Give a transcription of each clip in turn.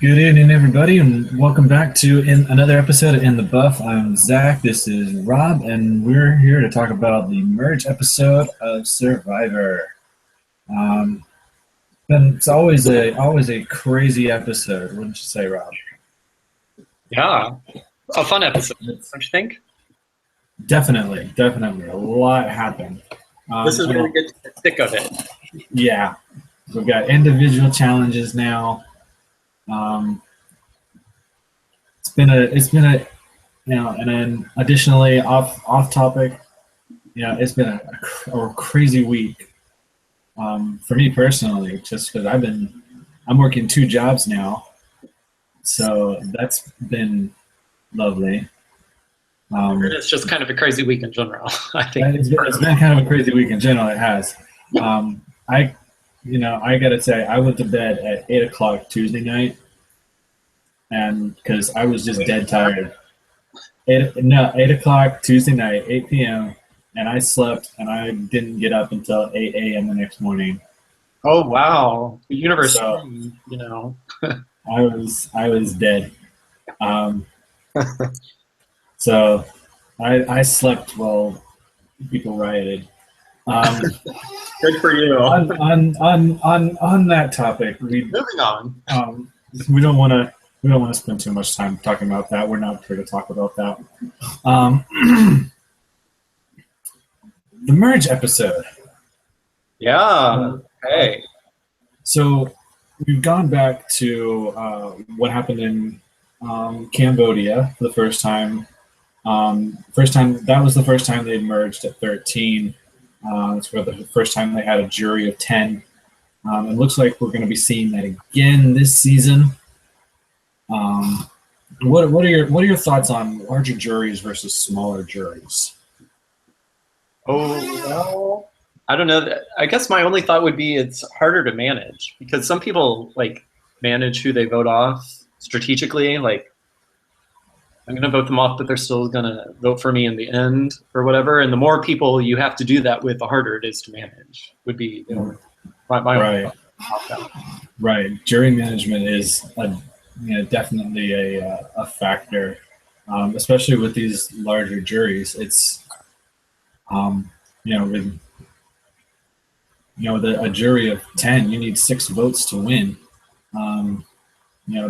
Good evening, everybody, and welcome back to another episode of In the Buff. I'm Zach. This is Rob, and we're here to talk about the merge episode of Survivor. Um, and it's always a crazy episode, wouldn't you say, Rob? Yeah, a fun episode, It's don't you think? definitely a lot happened. This is I where we don't- get to the thick of it. yeah, we've got individual challenges now. Um, it's been a and then additionally off topic, it's been a crazy week for me personally, just because I'm working two jobs now, so that's been lovely. It's just kind of a crazy week in general, I think. It's been kind of a crazy week in general. It has. I I gotta say, I went to bed at 8 o'clock Tuesday night, and because I was just dead tired. 8 o'clock Tuesday night, 8 p.m., and I slept and I didn't get up until 8 a.m. the next morning. Oh, wow. The universe, So I was dead. Um, so I slept while people rioted. Um, Good for you. on that topic, Moving on. we don't want to spend too much time talking about that. We're not here to talk about that. Um, the merge episode. Yeah. Hey. So we've gone back to what happened in Cambodia for the first time. That was the first time they merged at 13. It's for the first time they had a jury of 10. It looks like we're going to be seeing that again this season. What are your thoughts on larger juries versus smaller juries? Oh, well, I don't know. I guess my only thought would be it's harder to manage because some people manage who they vote off strategically. Like, I'm going to vote them off, but they're still going to vote for me in the end or whatever. And the more people you have to do that with, the harder it is to manage. Would be my Right. own. Right. Jury management is definitely a factor, especially with these larger juries. It's with a jury of 10, you need 6 votes to win.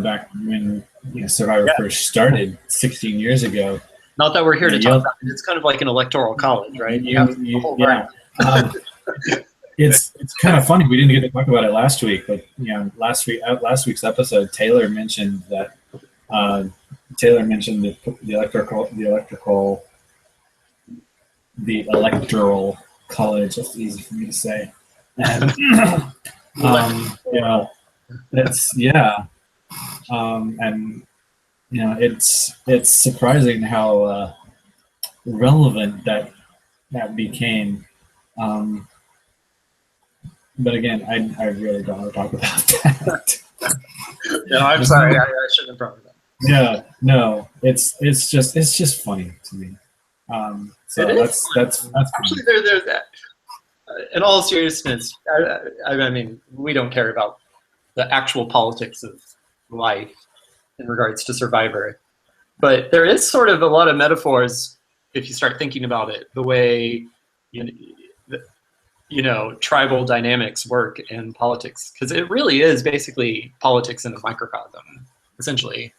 Back when Survivor first started 16 years ago. Not that we're here to talk about it. It's kind of like an electoral college, right? You have the whole right. It's kind of funny. We didn't get to talk about it last week, but last week's episode, Taylor mentioned that the electoral college. That's easy for me to say. And it's surprising how relevant that became. But again, I really don't want to talk about that. No, I'm sorry. I shouldn't have brought it up. Yeah, no, it's just funny to me. So that's actually there's that. In all seriousness, I mean, we don't care about the actual politics of life in regards to Survivor, but there is sort of a lot of metaphors if you start thinking about it. The way tribal dynamics work in politics, because it really is basically politics in a microcosm, essentially.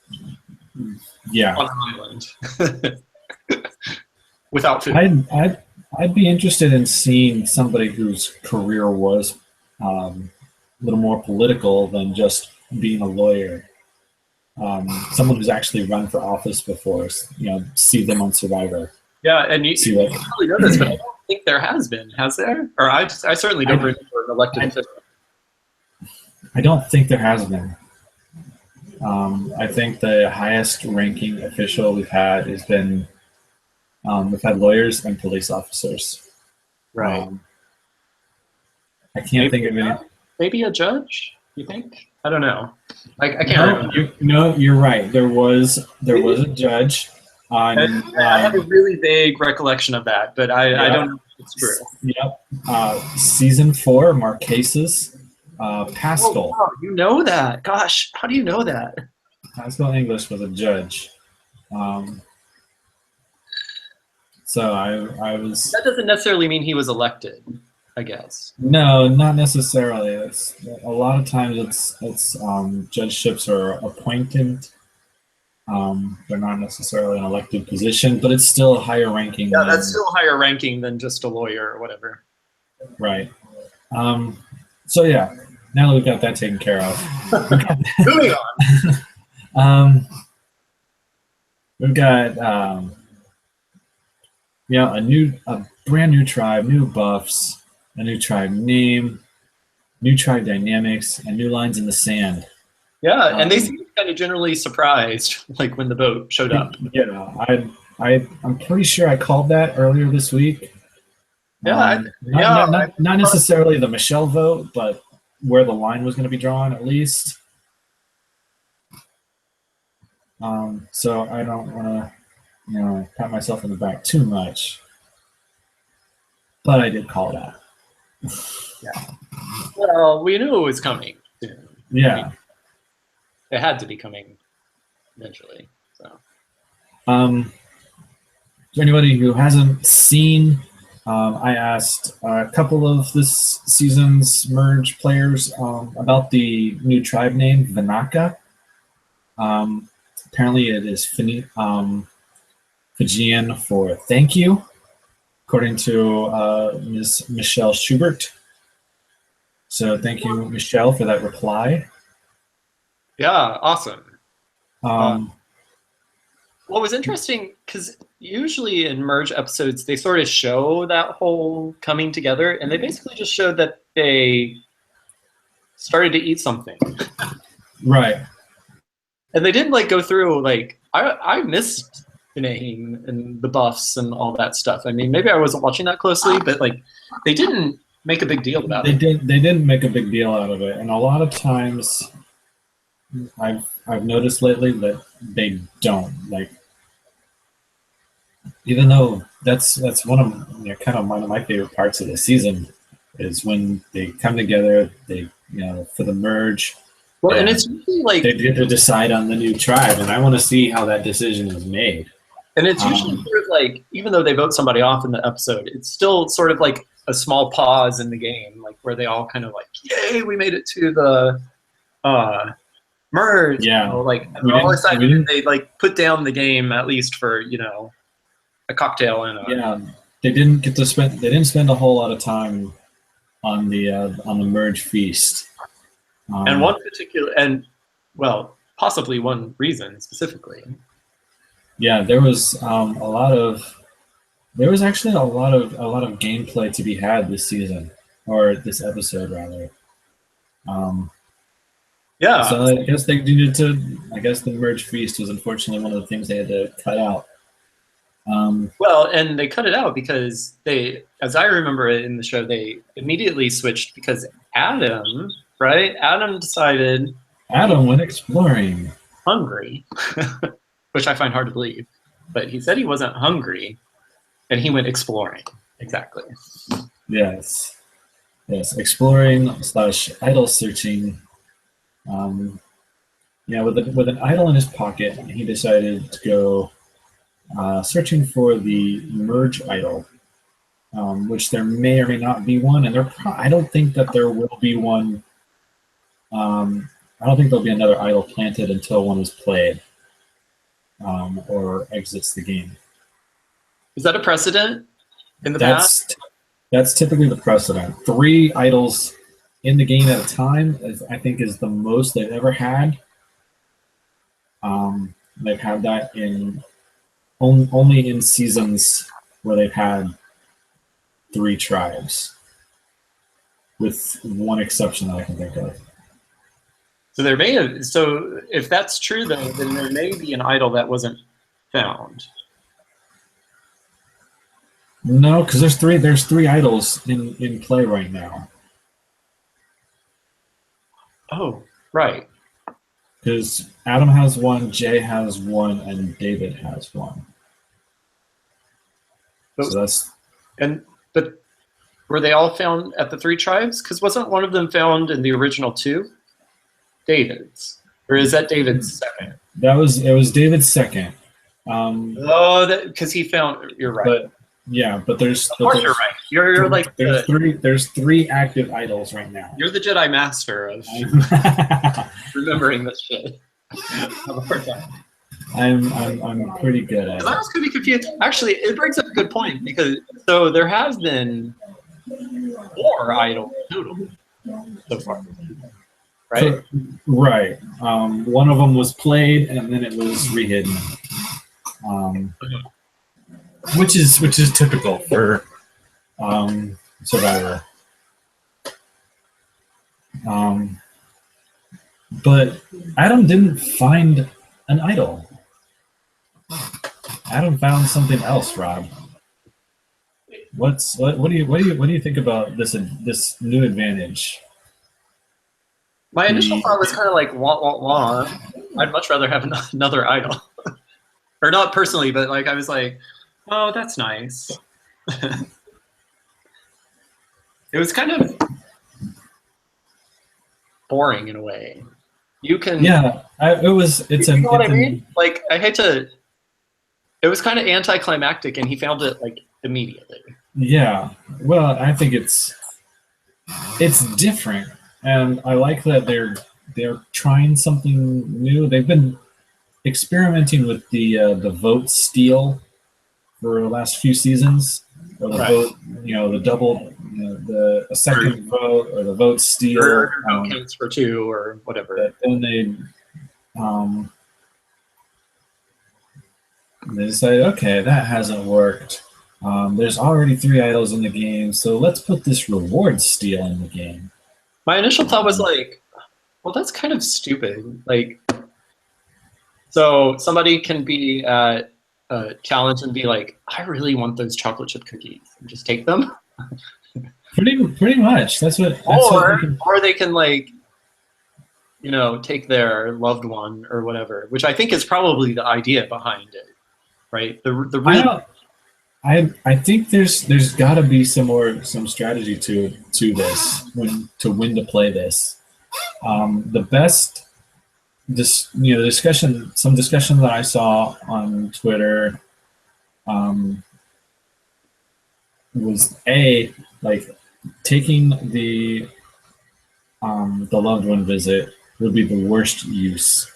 Yeah. On an island. Without food. I'd be interested in seeing somebody whose career was a little more political than just being a lawyer. Someone who's actually run for office before, see them on Survivor. Yeah, and you probably know this, but I don't think there has been. Has there? Or I certainly don't remember an elected official. I don't think there has been. I think the highest ranking official we've had has been we've had lawyers and police officers. Right. I can't think of any. Maybe a judge, you think? I don't know. I can't remember. You're right. There was a judge. I have a really vague recollection of that, but I don't know if it's true. Yep. Season 4, Marquesas. Pascal. Oh, wow, you know that. Gosh, how do you know that? Pascal English was a judge. So I was. That doesn't necessarily mean he was elected, I guess. No, not necessarily. It's a lot of times it's judgeships are appointed. They're not necessarily an elected position, but it's still a higher ranking. Yeah, that's still higher ranking than just a lawyer or whatever. Right. So yeah, now that we've got that taken care of, Moving on. We've got a brand new tribe, new buffs, a new tribe name, new tribe dynamics, and new lines in the sand. Yeah, and they seem kind of generally surprised, like when the boat showed up. Yeah, I'm pretty sure I called that earlier this week. Yeah, not necessarily the Michelle vote, but where the line was going to be drawn, at least. So I don't want to, pat myself in the back too much, but I did call it out. Yeah. Well, we knew it was coming soon. Yeah. I mean, it had to be coming eventually. So. For anybody who hasn't seen, I asked a couple of this season's merge players about the new tribe name, Vinaka. Apparently it is Fijian for thank you, according to Ms. Michelle Schubert. So thank you, Michelle, for that reply. Yeah, awesome. What was interesting, because usually in merge episodes, they sort of show that whole coming together, and they basically just showed that they started to eat something. Right. And they didn't like go through, like, I missed the name and the buffs and all that stuff. I mean, maybe I wasn't watching that closely, but like they didn't make a big deal about it. They didn't make a big deal out of it. And a lot of times I've noticed lately that they don't. Like, even though that's one of kind of one of my favorite parts of the season is when they come together, they for the merge. Well, and it's usually like they get to decide on the new tribe, and I want to see how that decision is made. And it's usually sort of like, even though they vote somebody off in the episode, it's still sort of like a small pause in the game, like where they all kind of like, yay, we made it to the merge. Yeah. Like all of a sudden they like put down the game, at least for, a cocktail and they didn't spend a whole lot of time on the merge feast. And possibly one reason specifically. Yeah, there was actually a lot of gameplay to be had this season, or this episode rather. Yeah. So I guess they needed to. I guess the merge feast was unfortunately one of the things they had to cut out. Well, and they cut it out because they, as I remember it in the show, they immediately switched because Adam decided. Adam went exploring. Hungry, which I find hard to believe, but he said he wasn't hungry, and he went exploring. Exactly. Yes, exploring / idol searching. With an idol in his pocket, he decided to go searching for the merge idol, which there may or may not be one, and I don't think that there will be one. I don't think there'll be another idol planted until one is played or exits the game. Is that a precedent in the past? That's typically the precedent. 3 idols in the game at a time, I think, is the most they've ever had. They've had that only in seasons where they've had 3 tribes, with one exception that I can think of. So if that's true, though, then there may be an idol that wasn't found. No, because there's 3 idols in play right now. Oh, right. Because Adam has 1, Jay has 1, and David has 1. So that's. But Were they all found at the 3 tribes? Because wasn't one of them found in the original 2? David's. Or is that David's second? It was David's second. Oh, because he found. You're right. But yeah, but there's. Of course, you're right. You're like there's 3 active idols right now. You're the Jedi Master of remembering this shit. I'm pretty good at it. I was going to be confused. Actually, it brings up a good point because so there has been 4 idols total so far, right? So, right. One of them was played and then it was rehidden, which is typical for Survivor. But Adam didn't find an idol. Adam found something else, Rob. What do you think about this new advantage? My initial thought was kind of like wah wah wah. I'd much rather have another idol, or not personally, but like I was like, oh, that's nice. It was kind of boring in a way. You can It's you know what I mean? Like I hate to. It was kind of anticlimactic, and he found it like immediately. Yeah, well, I think it's different, and I like that they're trying something new. They've been experimenting with the vote steal for the last few seasons, or the vote, the double, the second vote, or the vote steal, or counts for 2 or whatever. Then they decided, okay, that hasn't worked. There's already 3 idols in the game, so let's put this reward steal in the game. My initial thought was like, well, that's kind of stupid. Like, so somebody can be at a challenge and be like, I really want those chocolate chip cookies, and just take them. Pretty much. Or they can like, take their loved one or whatever, which I think is probably the idea behind it, right? I think there's got to be some strategy to this to win to play this. The best discussion that I saw on Twitter was like taking the loved one visit would be the worst use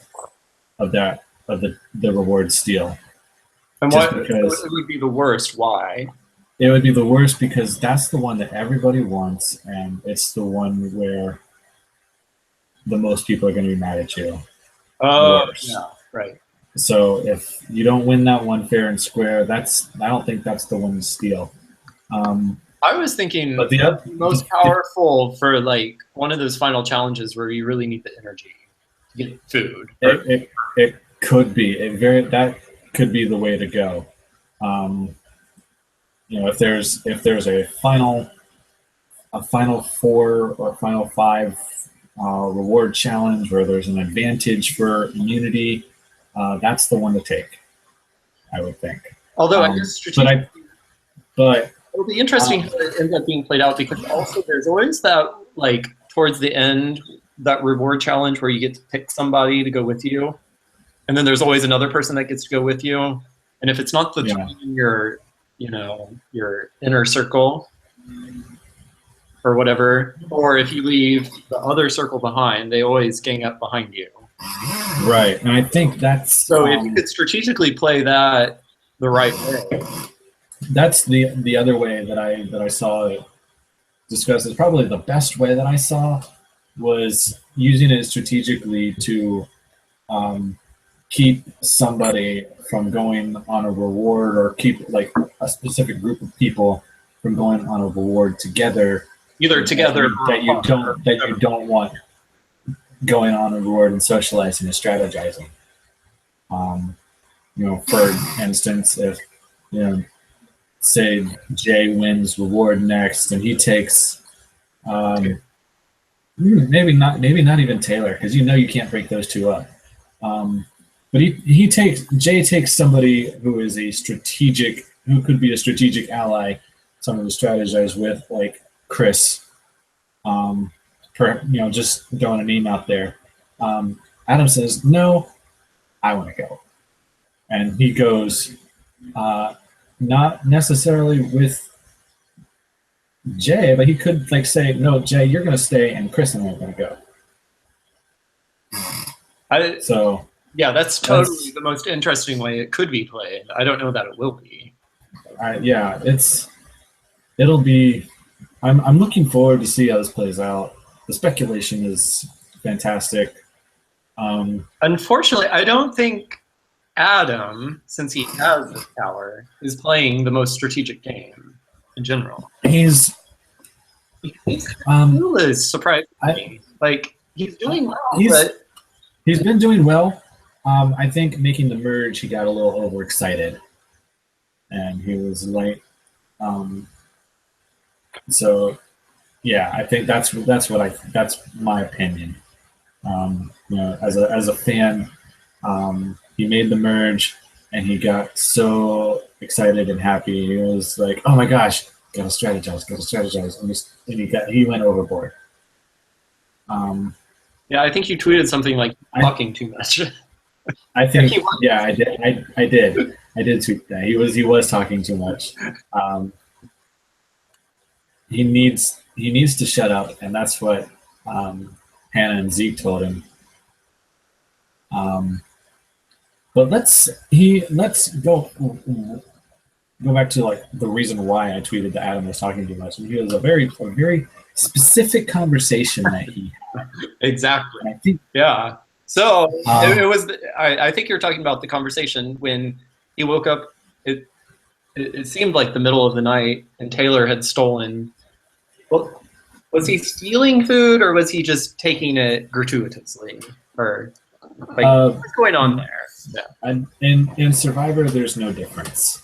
of the reward steal. And why it would be the worst? Why? It would be the worst because that's the one that everybody wants, and it's the one where the most people are going to be mad at you. Oh, yeah, right. So if you don't win that one fair and square, I don't think that's the one to steal. I was thinking the most powerful for like one of those final challenges where you really need the energy to get food. It could be that could be the way to go. If there's a final 4 or final 5 reward challenge where there's an advantage for immunity, that's the one to take, I would think. Although I guess but it'll be interesting how it ends up being played out, because also there's always that like towards the end that reward challenge where you get to pick somebody to go with you. And then there's always another person that gets to go with you. And if it's not the in your inner circle or whatever, or if you leave the other circle behind, they always gang up behind you. Right. And I think that's... So if you could strategically play that the right way. That's the other way that I saw it discussed. Is probably the best way that I saw was using it strategically to keep somebody from going on a reward, or keep like a specific group of people from going on a reward together. Either together that you don't want going on a reward and socializing and strategizing. For instance, if say Jay wins reward next, and he takes maybe not even Taylor, because you can't break those 2 up. But Jay takes somebody who is who could be a strategic ally, someone to strategize with, like Chris. Just throwing a name out there. Adam says, "No, I want to go," and he goes, not necessarily with Jay, but he could like say, "No, Jay, you're going to stay, and Chris and I are going to go." So yeah, that's totally the most interesting way it could be played. I don't know that it will be. It'll be. I'm looking forward to see how this plays out. The speculation is fantastic. Unfortunately, I don't think Adam, since he has this power, is playing the most strategic game in general. He's surprising me. Like he's doing well, he's been doing well. I think making the merge, he got a little overexcited, and he was like, so yeah, I think that's my opinion. As a fan, he made the merge, and he got so excited and happy. He was like, "Oh my gosh, gotta strategize," and he went overboard. Yeah, I think you tweeted something like talking too much. I think yeah, I did. I did tweet that. He was talking too much. He needs to shut up, and that's what Hannah and Zeke told him. But let's go back to like the reason why I tweeted that Adam was talking too much. And he was a very specific conversation that he had. Exactly. I think, yeah. So it was. I think you're talking about the conversation when he woke up. It seemed like the middle of the night, and Taylor had stolen. Well, was he stealing food, or was he just taking it gratuitously, or like what's going on there? Yeah. In Survivor, there's no difference.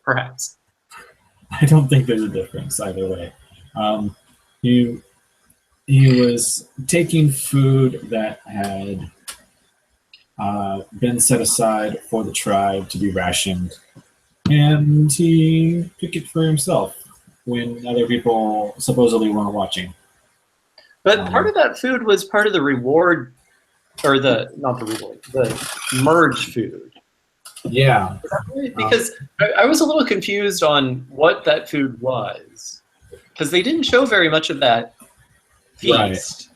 Perhaps. I don't think there's a difference either way. He was taking food that had been set aside for the tribe to be rationed, and he took it for himself when other people supposedly weren't watching. But part of that food was part of the reward, or the merge food. Yeah. Because I was a little confused on what that food was, because they didn't show very much of that feast. Right.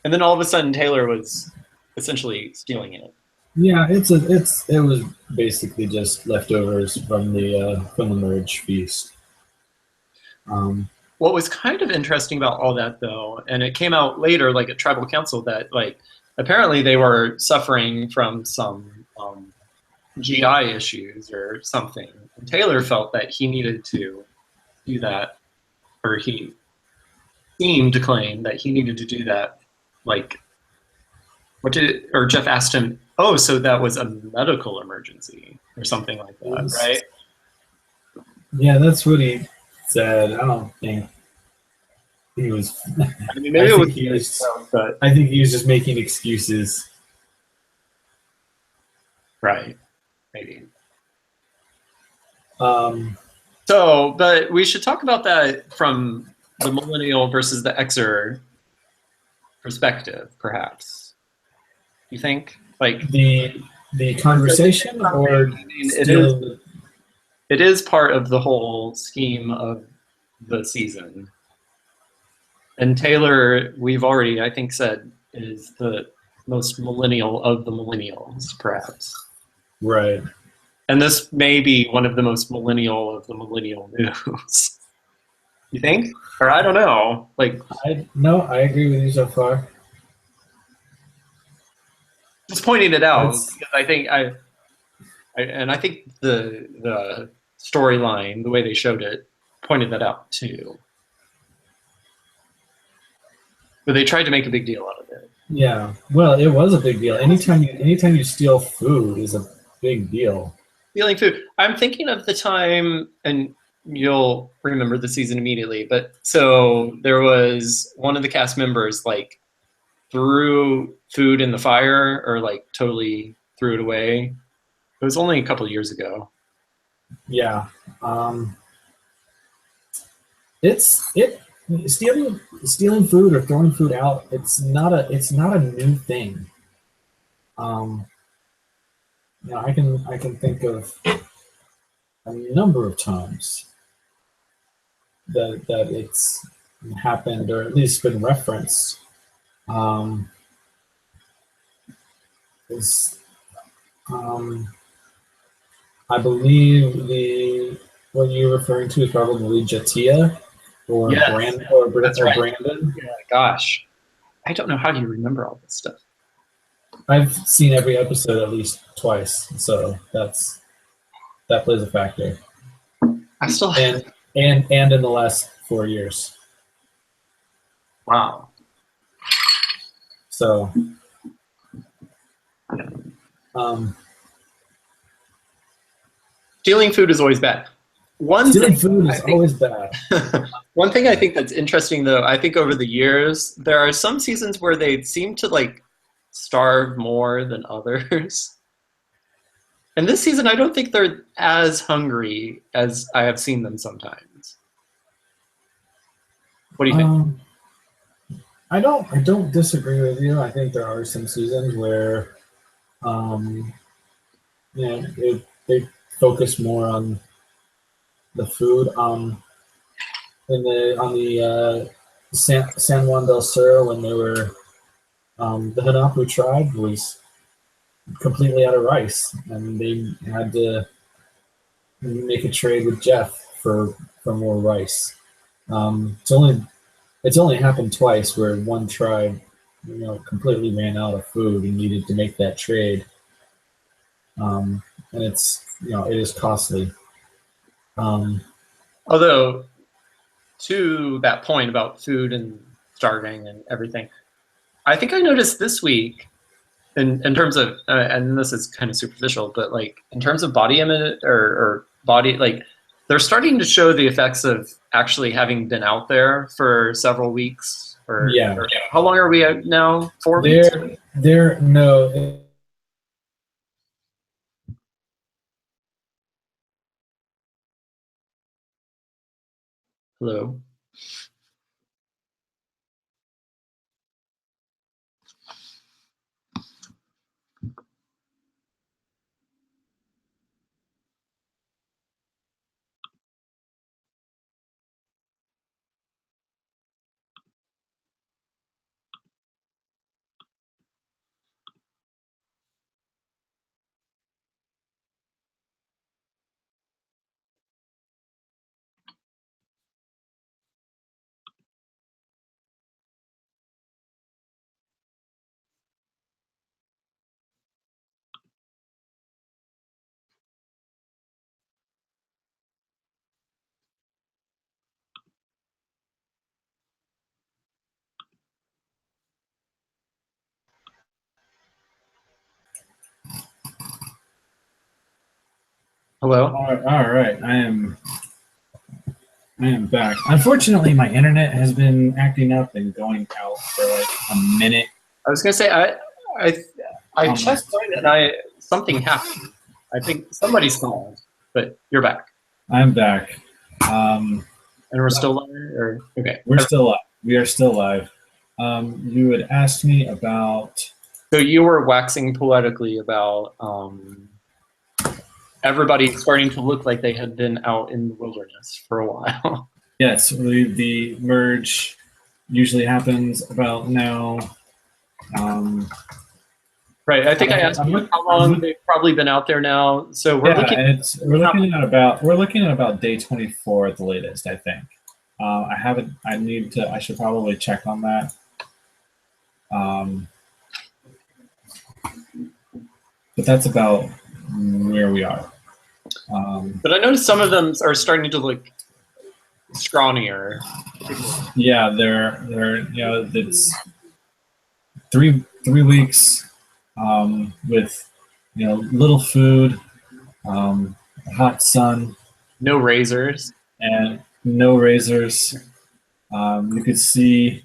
And then all of a sudden Taylor was essentially stealing it. Yeah, it was basically just leftovers from the merge feast. What was kind of interesting about all that, though, and it came out later, like at Tribal Council, that like apparently they were suffering from some GI issues or something. And Taylor felt that he needed to do that, or he seemed to claim that he needed to do that. Like, Jeff asked him, "Oh, so that was a medical emergency or something like that, right?" Yeah, that's what he said. I don't think he was. I mean, maybe I think he was just making excuses. Right. Maybe. But we should talk about that from the millennial versus the Xer perspective, perhaps. You think, like the conversation, or it is part of the whole scheme of the season. And Taylor, we've already, I think, said is the most millennial of the millennials, perhaps. Right. And this may be one of the most millennial of the millennial news. You think? Or I don't know. Like, I agree with you so far. Just pointing it out, because I think I think the storyline, the way they showed it, pointed that out too. But they tried to make a big deal out of it. Yeah. Well, it was a big deal. Anytime you steal food is a big deal. Stealing food. I'm thinking of the time, and you'll remember the season immediately, but so there was one of the cast members like threw food in the fire, or like totally threw it away. It was only a couple of years ago. Yeah. It's it stealing food or throwing food out. It's not a new thing. Um, I can think of a number of times that it's happened or at least been referenced. Um, is um, I believe the what you're referring to is probably Jatia or Yes, that's or right. Brandon. Yeah, gosh, I don't know how you remember all this stuff. I've seen every episode at least twice, so that plays a factor. I still And in the last 4 years. wow. So um, Stealing food is always bad. One stealing thing food I is think always bad. one thing I think that's interesting though, I think over the years there are some seasons where they seem to like starve more than others. And this season I don't think they're as hungry as I have seen them sometimes. What do you think? Um, I don't disagree with you. I think there are some seasons where um, they focus more on the food. In the on the San Juan del Sur when they were the Hanapu tribe was completely out of rice, and they had to make a trade with Jeff for more rice. It's only happened twice where one tribe, completely ran out of food and needed to make that trade, and it is costly. Um, Although to that point about food and starving and everything, I think I noticed this week in terms of and this is kind of superficial, but like in terms of body image or body, like they're starting to show the effects of actually having been out there for several weeks yeah, or how long are we out now? 4 weeks? there no. Hello. Hello. All right, I am back. Unfortunately, my internet has been acting up and going out for like a minute. I was gonna say I I checked Almost. mine and I something happened. I think somebody's called, but you're back. I'm back. And we're still live or okay. We're still live. We are still live. You had asked me about. So you were waxing poetically about everybody starting to look like they had been out in the wilderness for a while. Yes, the merge usually happens about now. Right. I think I asked you how long they've probably been out there now. So we're looking at about day 24 at the latest, I think. I haven't. I should probably check on that. But that's about where we are. But I noticed some of them are starting to look scrawnier. Yeah, they're it's 3 weeks with little food, hot sun, No razors. and no razors. You could see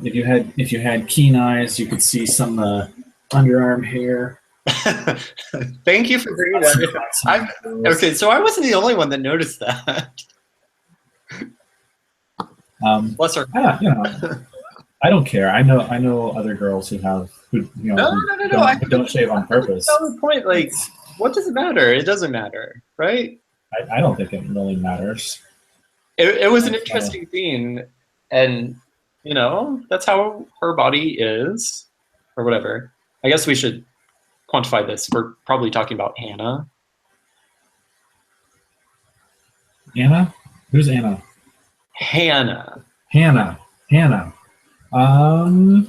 if you had keen eyes, you could see some underarm hair Thank you for bringing that. Okay, so I wasn't the only one that noticed that. Bless her. I don't care. I know other girls who don't shave on purpose. That's the point. Like, what does it matter? It doesn't matter, right? I don't think it really matters. It was an interesting thing, and that's how her body is, or whatever. I guess we should quantify this. We're probably talking about Hannah. Anna? Who's Anna? Hannah. Hannah. I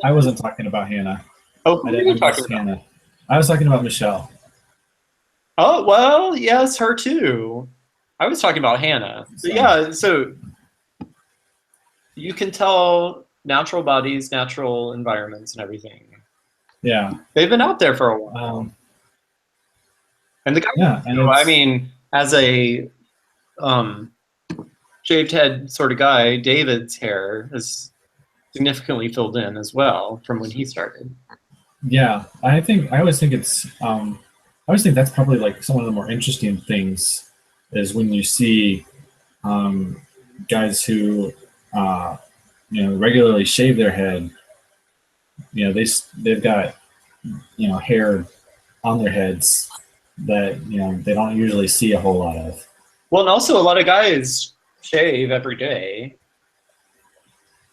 wasn't talking about Hannah. Oh, who are you talking about? Hannah. I was talking about Michelle. Oh, well, yes, her too. I was talking about Hannah. So, yeah, so you can tell natural bodies, natural environments, and everything. Yeah. They've been out there for a while. And the guy, I mean, as a shaved head sort of guy, David's hair is significantly filled in as well from when he started. Yeah, I always think it's I always think that's probably like some of the more interesting things is when you see guys who regularly shave their head. They've got hair on their heads that they don't usually see a whole lot of. Well, and also a lot of guys shave every day.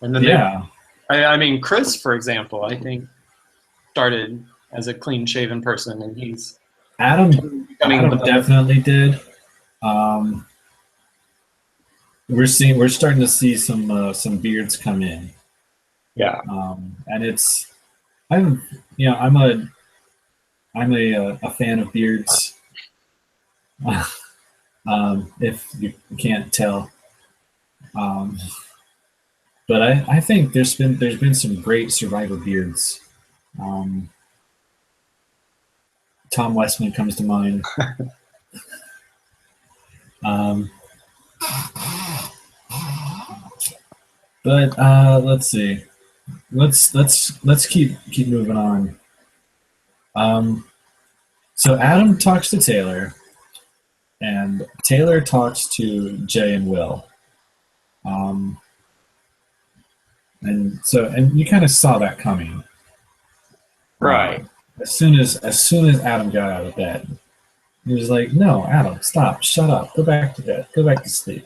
And then I mean, Chris, for example, I think started as a clean-shaven person, and he's Adam definitely did. We're starting to see some beards come in. Yeah. And I'm a fan of beards. If you can't tell. But I think there's been some great survivor beards. Tom Westman comes to mind. But let's see. Let's keep moving on. So Adam talks to Taylor, and Taylor talks to Jay and Will. And you kind of saw that coming, right? As soon as Adam got out of bed, he was like, "No, Adam, stop, shut up, go back to bed, go back to sleep."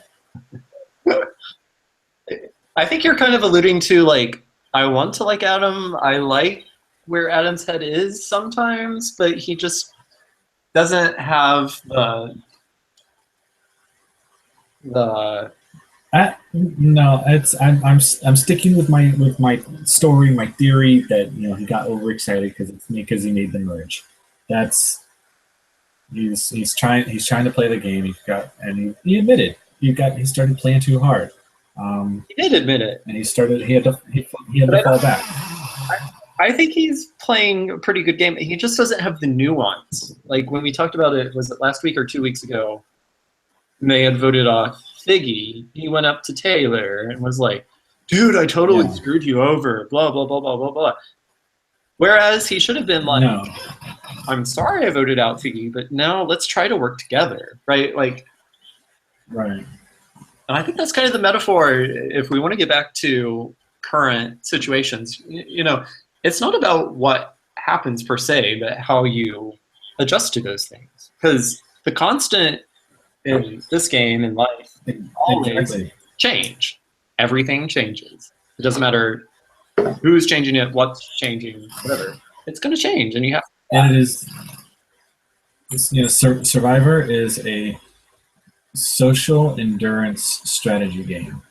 I think you're kind of alluding to like, I want to like Adam. I like where Adam's head is sometimes, but he just doesn't have the. No, I'm sticking with my story, my theory that he got overexcited because he made the merge. He's trying to play the game. He admitted he started playing too hard. He did admit it, and he had to fall back. I think he's playing a pretty good game. He just doesn't have the nuance. Like when we talked about it, was it last week or 2 weeks ago? And they had voted off Figgy. He went up to Taylor and was like, "Dude, I totally screwed you over." Blah blah blah blah blah blah. Whereas he should have been like, "No, I'm sorry I voted out Figgy, but now let's try to work together." Right? Like, right. And I think that's kind of the metaphor. If we want to get back to current situations, it's not about what happens per se, but how you adjust to those things. Because the constant in this game in life always change. Everything changes. It doesn't matter who's changing it, what's changing, whatever. It's going to change, and you have. And it is. Survivor is a social endurance strategy game,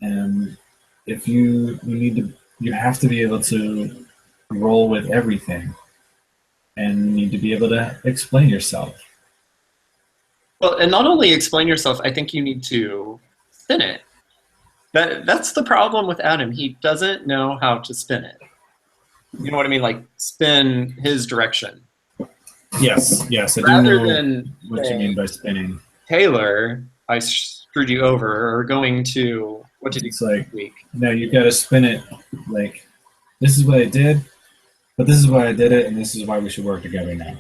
and if you have to be able to roll with everything, and you need to be able to explain yourself. Well, and not only explain yourself, I think you need to spin it. That's the problem with Adam. He doesn't know how to spin it. You know what I mean? Like spin his direction. Yes. I Rather do know than what you mean by spinning. Taylor, I screwed you over, or going to what did you say this week? No, you got to spin it like, this is what I did. but this is why I did it, and this is why we should work together now.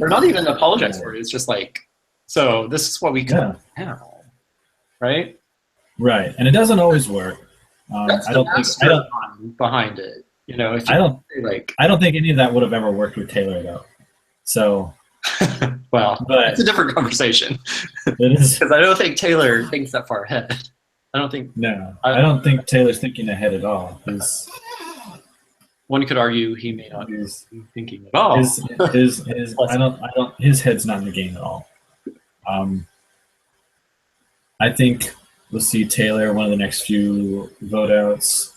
Or not even apologize for it. It's just like, so this is what we can now, right? Right, and it doesn't always work. That's I the don't think master behind it. You know, if you I don't think any of that would have ever worked with Taylor though. So, well, but it's a different conversation. It is because I don't think Taylor thinks that far ahead. I don't think. No, I don't think Taylor's thinking ahead at all. One could argue he may not be thinking at all. His head's not in the game at all. I think we'll see Taylor one of the next few vote outs.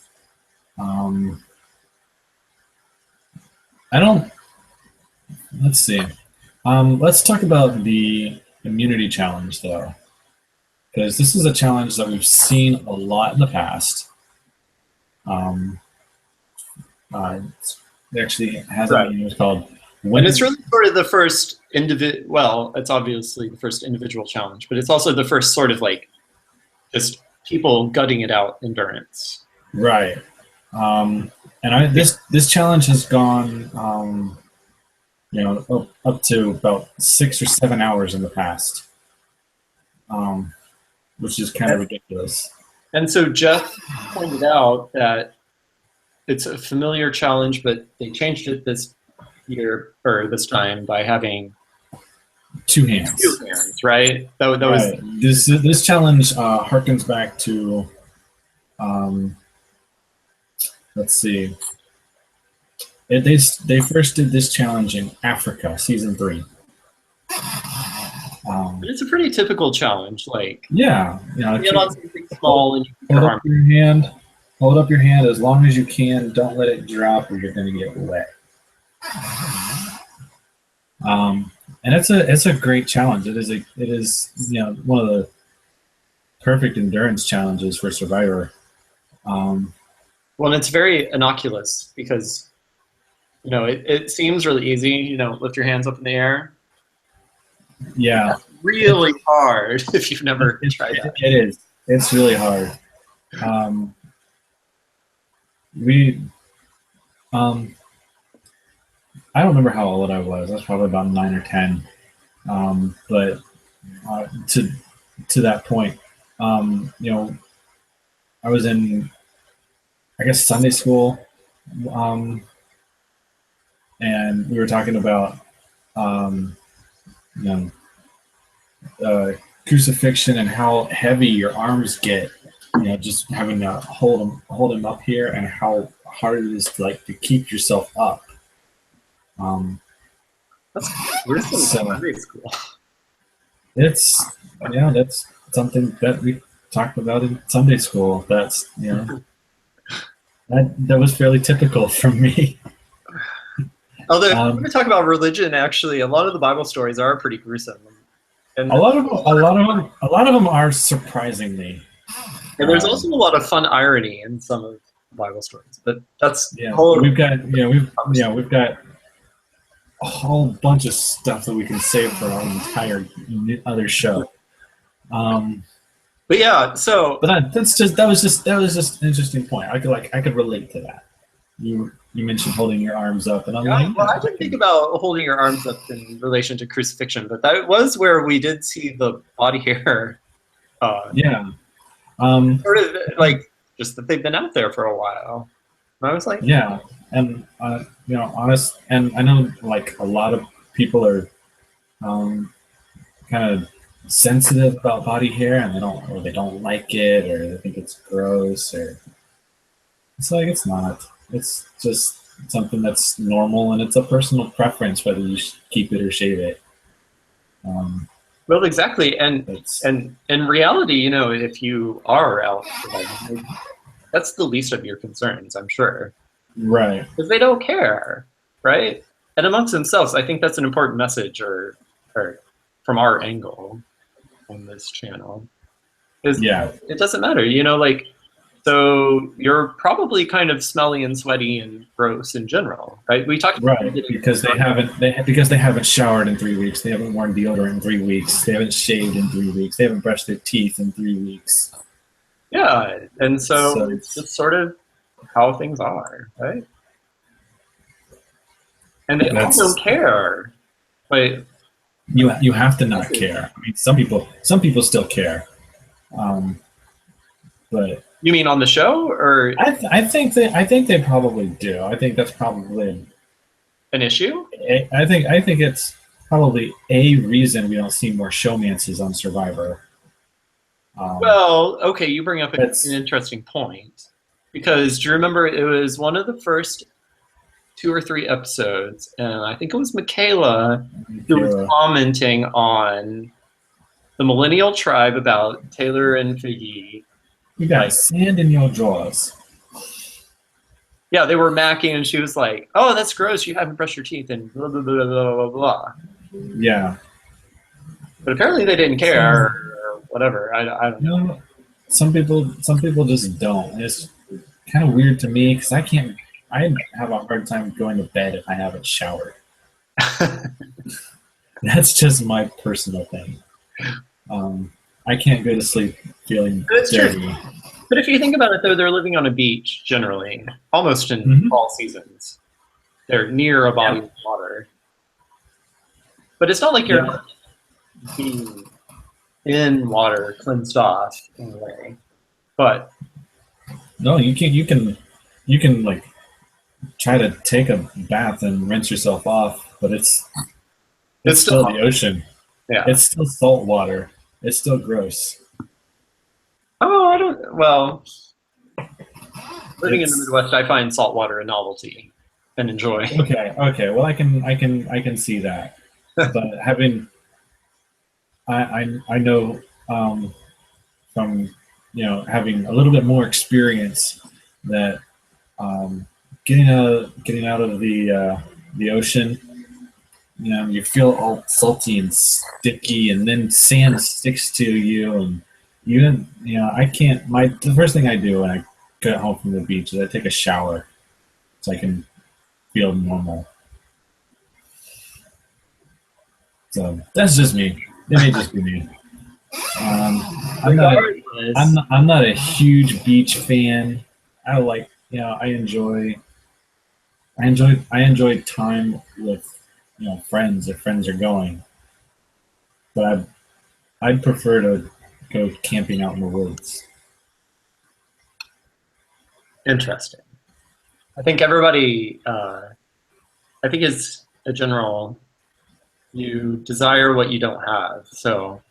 Let's see. Let's talk about the immunity challenge though, because this is a challenge that we've seen a lot in the past. It actually has a name. It's called. And it's really sort of the first well, it's obviously the first individual challenge, but it's also the first sort of like just people gutting it out endurance. Right. And this challenge has gone, up to about 6 or 7 hours in the past, which is kind of ridiculous. And so Jeff pointed out that it's a familiar challenge, but they changed it this year or this time by having two hands. Two hands, right? That right. Was this challenge harkens back to. Let's see. They first did this challenge in Africa, season 3. It's a pretty typical challenge, like you get on something small and you hold up your hand as long as you can. Don't let it drop, or you're going to get wet. And it's a great challenge. It is one of the perfect endurance challenges for Survivor. Well, and it's very innocuous because it seems really easy. Lift your hands up in the air. Yeah, that's really hard if you've never tried that. It is. It's really hard. I don't remember how old I was. I was probably about 9 or 10. But to that point, I was in, I guess, Sunday school, and we were talking about, crucifixion and how heavy your arms get. Just having to hold them up here, and how hard it is to keep yourself up. That's Sunday school. That's something that we talked about in Sunday school. That's that was fairly typical for me. Although when we talk about religion, actually, a lot of the Bible stories are pretty gruesome. And a lot of them are surprisingly. And there's also a lot of fun irony in some of the Bible stories, but that's we've got a whole bunch of stuff that we can save for our entire other show. But yeah, so that was just an interesting point. I could relate to that. You mentioned holding your arms up, and I'm well, I didn't think about holding your arms up in relation to crucifixion, but that was where we did see the body hair. Sort of like just that they've been out there for a while. And I was like, and honest, and I know a lot of people are kind of sensitive about body hair, and they don't like it, or they think it's gross, or it's not. It's just something that's normal, and it's a personal preference whether you keep it or shave it. Well, exactly, and in reality, if you are out, that's the least of your concerns, I'm sure. Right. Because they don't care, right? And amongst themselves, I think that's an important message, or from our angle on this channel. It doesn't matter, so you're probably kind of smelly and sweaty and gross in general, right? We talked about because they haven't showered in 3 weeks. They haven't worn deodorant in 3 weeks. They haven't shaved in 3 weeks. They haven't brushed their teeth in 3 weeks. Yeah, and so it's just sort of how things are, right? And they all That's don't care. But you have to not care. I mean, some people still care, but you mean on the show, or I think they probably do. I think that's probably an issue? I think it's probably a reason we don't see more showmances on Survivor. Well, okay, you bring up an That's interesting point. Because do you remember it was one of the first 2 or 3 episodes, and I think it was Michaela who was commenting on the Millennial Tribe about Taylor and Figgy. you got sand in your drawers. Yeah, they were macking, and she was like, "Oh, that's gross. You haven't brushed your teeth," and blah blah blah blah blah blah. Yeah, but apparently they didn't care or whatever. I don't know. You know, some people just don't. And it's kind of weird to me because I have a hard time going to bed if I haven't showered. That's just my personal thing. I can't go to sleep feeling dirty. True. But if you think about it, though, they're living on a beach generally, almost in all seasons. They're near a body of water. But it's not like you're being in water, cleansed off in a way. But no, you can like try to take a bath and rinse yourself off, but it's still the ocean. Yeah, it's still salt water. It's still gross. Oh, I don't. Well, living in the Midwest, I find salt water a novelty and enjoy. Okay. Well, I can see that, but I know from having a little bit more experience that getting out of the ocean, you feel all salty and sticky, and then sand sticks to you, and I can't. The first thing I do when I get home from the beach is I take a shower so I can feel normal. So that's just me. It may just be me. I'm not a huge beach fan. I like, I enjoy time with, friends if friends are going. But I'd prefer to go camping out in the woods. Interesting. I think everybody, I think it's a general, you desire what you don't have. So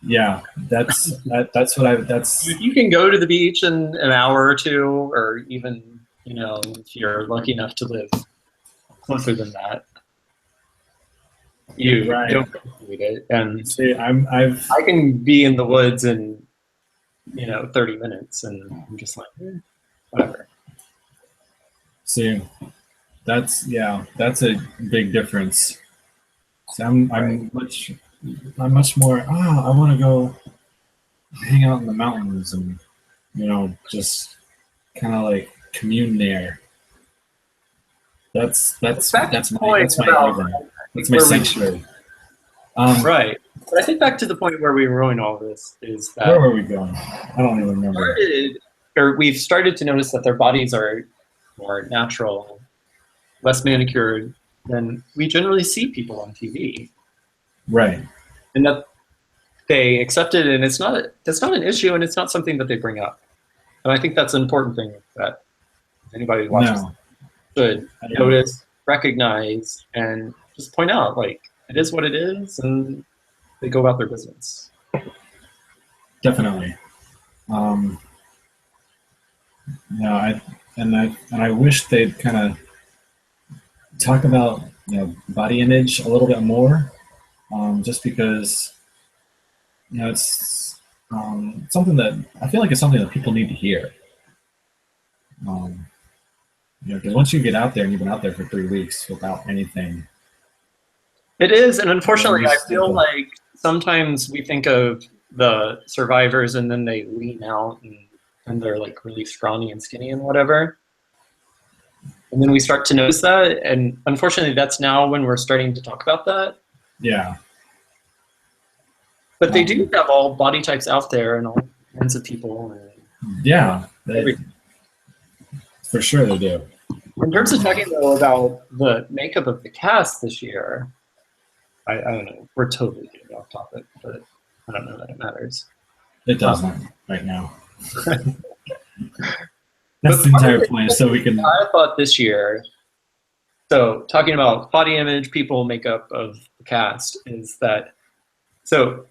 yeah, that's you can go to the beach in an hour or two, or even, if you're lucky enough to live closer than that. You don't need it. And see, I can be in the woods in 30 minutes, and I'm just like, whatever. See, that's a big difference. So I'm much more. I want to go hang out in the mountains and just kind of like commune there. That's my sanctuary. Right. But I think back to the point where we were going all this is that where were we going? I don't even remember. We've started to notice that their bodies are more natural, less manicured than we generally see people on TV. Right. And that they accept it, and that's not an issue, and it's not something that they bring up. And I think that's an important thing that anybody watches should notice, recognize, and just point out, like, it is what it is, and they go about their business. Definitely. I wish they'd kind of talk about body image a little bit more, just because it's something that I feel like it's something that people need to hear. Because once you get out there and you've been out there for 3 weeks without anything. It is, and unfortunately, I feel like sometimes we think of the survivors and then they lean out and they're like really scrawny and skinny and whatever. And then we start to notice that, and unfortunately, that's now when we're starting to talk about that. Yeah. But they do have all body types out there and all kinds of people. Yeah. For sure they do. In terms of talking though about the makeup of the cast this year, I don't know. We're totally getting off topic, but I don't know that it matters. It doesn't right now. That's the entire point. So we can. I thought this year. So talking about body image, people, makeup of the cast is that. So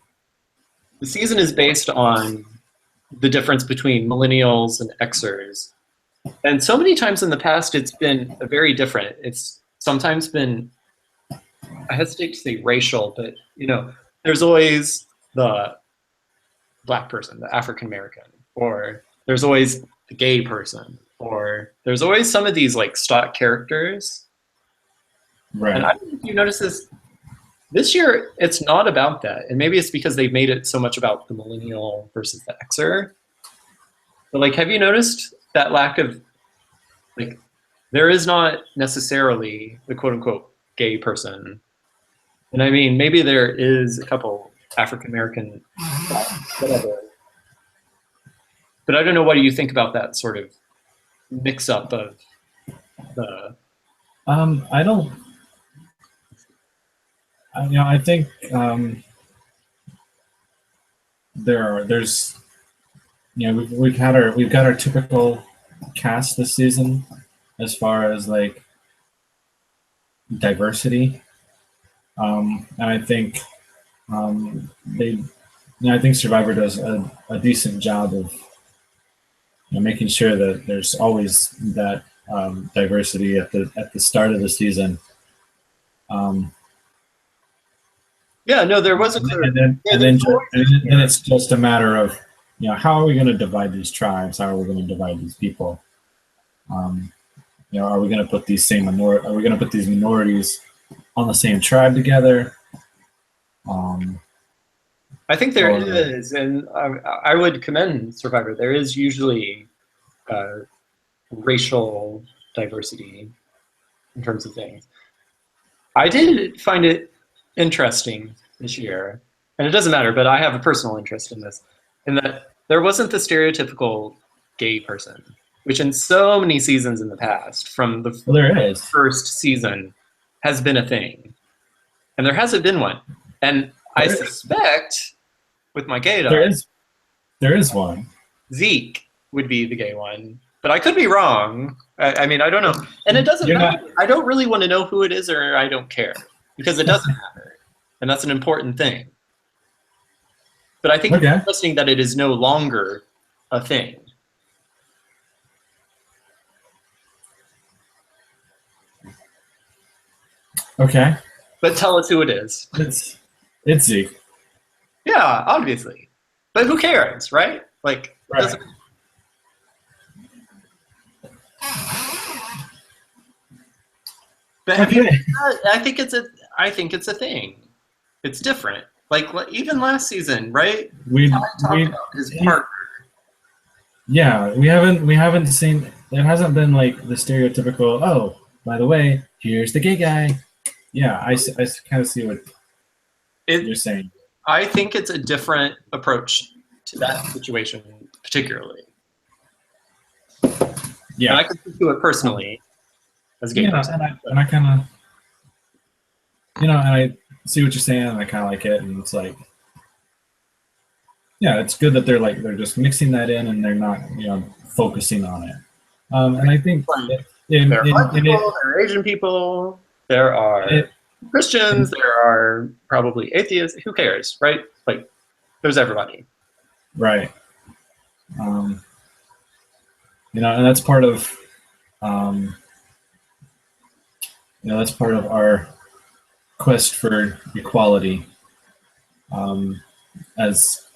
the season is based on the difference between millennials and Xers. And so many times in the past, it's been very different. It's sometimes been, I hesitate to say racial, but there's always the Black person, the African American, or there's always the gay person, or there's always some of these like stock characters. Right. And I don't know if you notice this year, it's not about that. And maybe it's because they've made it so much about the millennial versus the Xer. But like, have you noticed that lack of, like, there is not necessarily the quote unquote gay person. And I mean, maybe there is a couple African-American, whatever. But I don't know, what do you think about that sort of mix up of the... I don't, I think there's we've got our typical cast this season as far as like diversity, and I think I think Survivor does a decent job of making sure that there's always that diversity at the start of the season. Yeah, no, there was a clear... And then it's just a matter of, how are we going to divide these tribes? How are we going to divide these people? Are we going to put these minorities on the same tribe together? I think there is, and I would commend Survivor. There is usually racial diversity in terms of things. I did find it interesting this year, and it doesn't matter, but I have a personal interest in this, in that there wasn't the stereotypical gay person, which in so many seasons in the past, from the first season, has been a thing. And there hasn't been one. And I suspect, with my gaydar, there is one. Zeke would be the gay one. But I could be wrong. I mean, I don't know. And it doesn't matter. I don't really want to know who it is, or I don't care. Because it doesn't matter. And that's an important thing. But I think it's interesting that it is no longer a thing. Okay. But tell us who it is. It's Zeke. Yeah, obviously. But who cares, right? Like, right. But I think it's a thing. It's different. Like even last season, right? We talked about his partner. Yeah, we haven't seen. There hasn't been like the stereotypical. Oh, by the way, here's the gay guy. Yeah, I kind of see what you're saying. I think it's a different approach to that situation, particularly. Yeah, and I can speak to it personally as a gay person. And I kind of, and I see what you're saying, and I kind of like it, and it's like, yeah, it's good that they're just mixing that in, and they're not focusing on it. And I think there are Asian people, there are Christians, there are probably atheists. Who cares, right? Like, there's everybody. Right. And that's part of, that's part of our quest for equality, as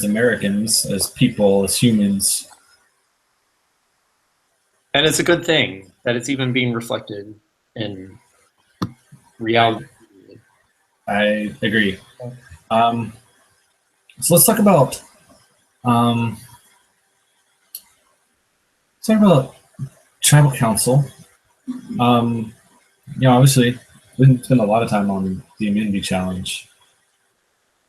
Americans, as people, as humans. And it's a good thing that it's even being reflected in reality. I agree. So let's talk about tribal council. Obviously, we didn't spend a lot of time on the immunity challenge.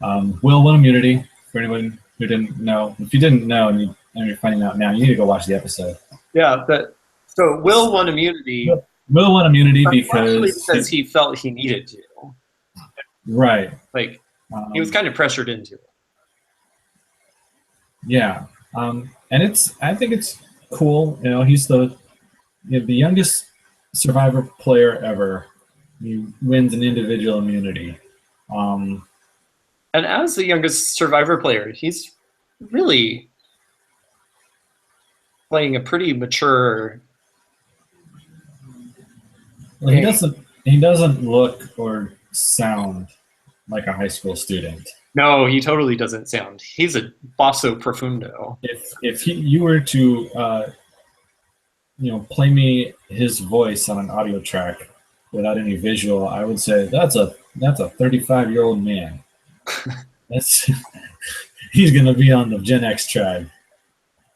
Will won immunity, for anyone who didn't know. If you didn't know and you're finding out now, you need to go watch the episode. Yeah, but So Will won immunity, Will won immunity partially because because he felt he needed to. right. Like he was kind of pressured into it. Yeah, and I think it's cool. You know, he's the youngest Survivor player ever. He wins an individual immunity. Um, And as the youngest Survivor player, he's really playing a pretty mature well, game. he doesn't look or sound like a high school student. No, he totally doesn't sound. He's a basso profundo. You were to play me his voice on an audio track without any visual, I would say that's a 35-year-old man. That's he's gonna be on the Gen X tribe.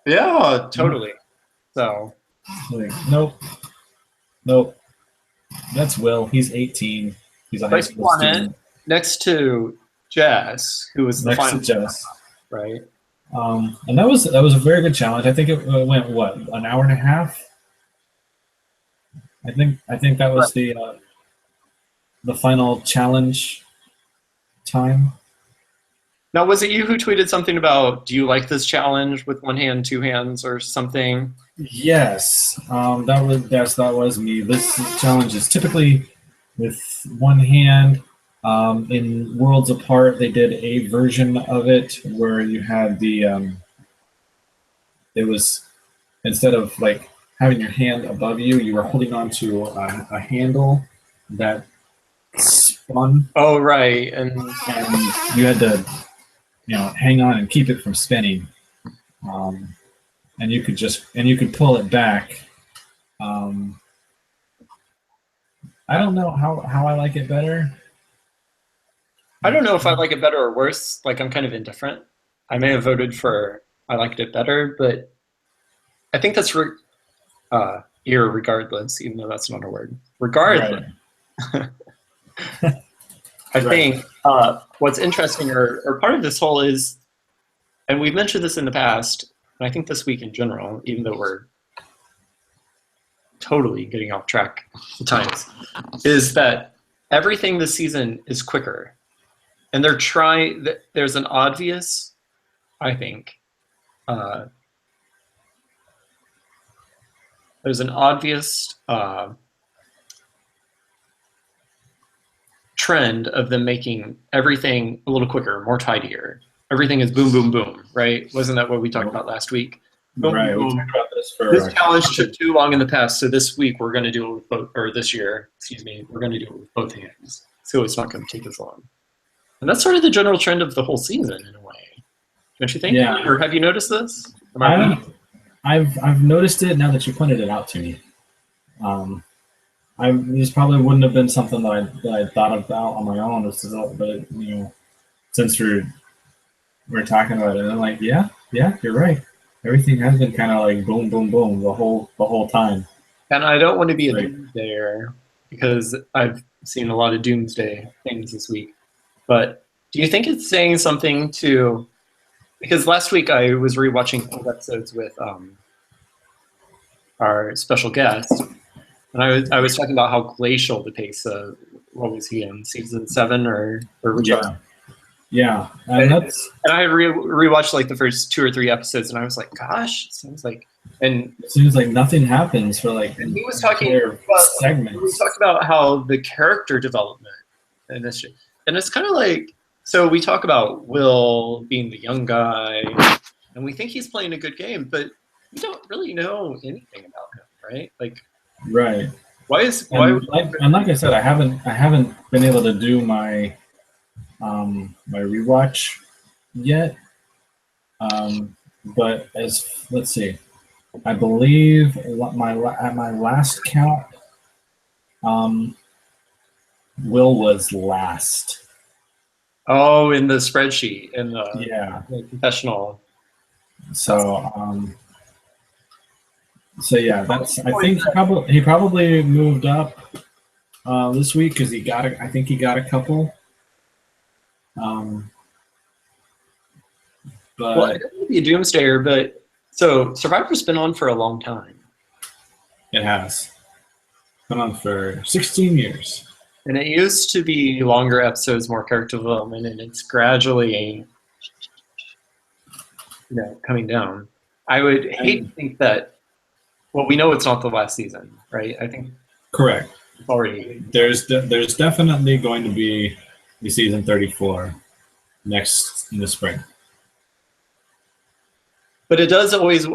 Yeah, totally. So Like, nope. That's Will. He's 18. He's a high school student. Next to Jess, who was the Next final to Jess, right? And that was a very good challenge. I think it went what, an hour and a half. I think that was the final challenge time. Now, was it you who tweeted something about, do you like this challenge with one hand, two hands, or something? Yes, that was me. This challenge is typically with one hand. In Worlds Apart, they did a version of it where you had it was, instead of like having your hand above you, you were holding on to a handle that spun. Oh, right, and you had to hang on and keep it from spinning. And you could pull it back. I don't know how I like it better. I don't know if I like it better or worse. Like, I'm kind of indifferent. I may have voted for I liked it better, but I think that's irregardless, even though that's not a word. Regardless, right. I think what's interesting or part of this whole is, and we've mentioned this in the past, and I think this week in general, even though we're totally getting off track at times, is that everything this season is quicker. And they're trying, there's an obvious, I think, there's an obvious trend of them making everything a little quicker, more tidier. Everything is boom, boom, boom, right? Wasn't that what we talked about last week? Boom, right. boom, We talked about this challenge took too long in the past, so this week we're going to do it with both, or this year, excuse me, we're going to do it with both hands. So it's not going to take as long. And that's sort of the general trend of the whole season in a way. Don't you think? Yeah. Or have you noticed this? I've noticed it now that you pointed it out to me. This probably wouldn't have been something that I thought about on my own, but since we're talking about it, and I'm like, yeah, you're right. Everything has been kind of like boom, boom, boom the whole time. And I don't want to be a doomsdayer because I've seen a lot of doomsday things this week. But do you think it's saying something to? Because last week I was rewatching old episodes with our special guest, and I was talking about how glacial the pace of, what was he in, season 7 or which one? Yeah, and I rewatched like the first 2 or 3 episodes, and I was like, gosh, it seems like nothing happens for like. And he was talking about segments. We talked about how the character development and this shit, and it's kind of like, so we talk about Will being the young guy, and we think he's playing a good game, but we don't really know anything about him, right? Like, right. And like I said, I haven't been able to do my my rewatch yet. But let's see, I believe at my last count, Will was last. Oh, in the spreadsheet, in the confessional. So yeah, I think he probably moved up this week because I think he got a couple. But well, I don't want to be a doomsdayer, but so Survivor's been on for a long time. It has been on for 16 years. And it used to be longer episodes, more character development, and it's gradually, coming down. I would hate to think that. Well, we know it's not the last season, right? I think Correct. it's already. There's definitely going to be the season 34 next in the spring. But it does always.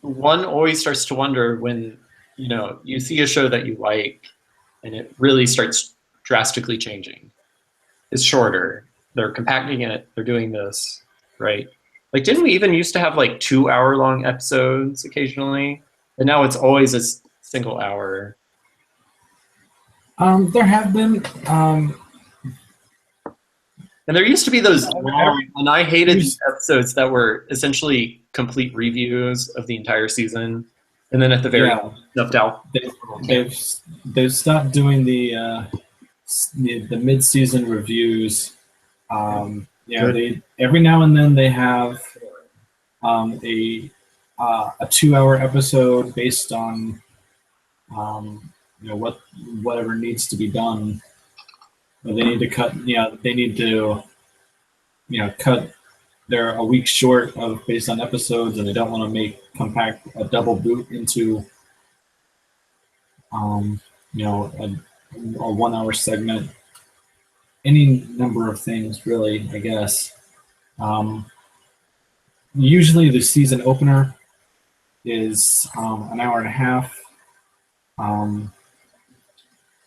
One always starts to wonder when you see a show that you like, and it really starts drastically changing. It's shorter. They're compacting it. They're doing this, right? Like, didn't we even used to have like 2 hour long episodes occasionally? And now it's always a single hour. There have been. And there used to be those long, and I hated these episodes that were essentially complete reviews of the entire season, and then at the very end, snuffed out. They've stopped doing the mid-season reviews. They every now and then they have a 2 hour episode based on whatever needs to be done. They need to cut. They need to cut. They're a week short of based on episodes, and they don't want to compact a double boot into a 1 hour segment. Any number of things, really, I guess. Usually the season opener is an hour and a half.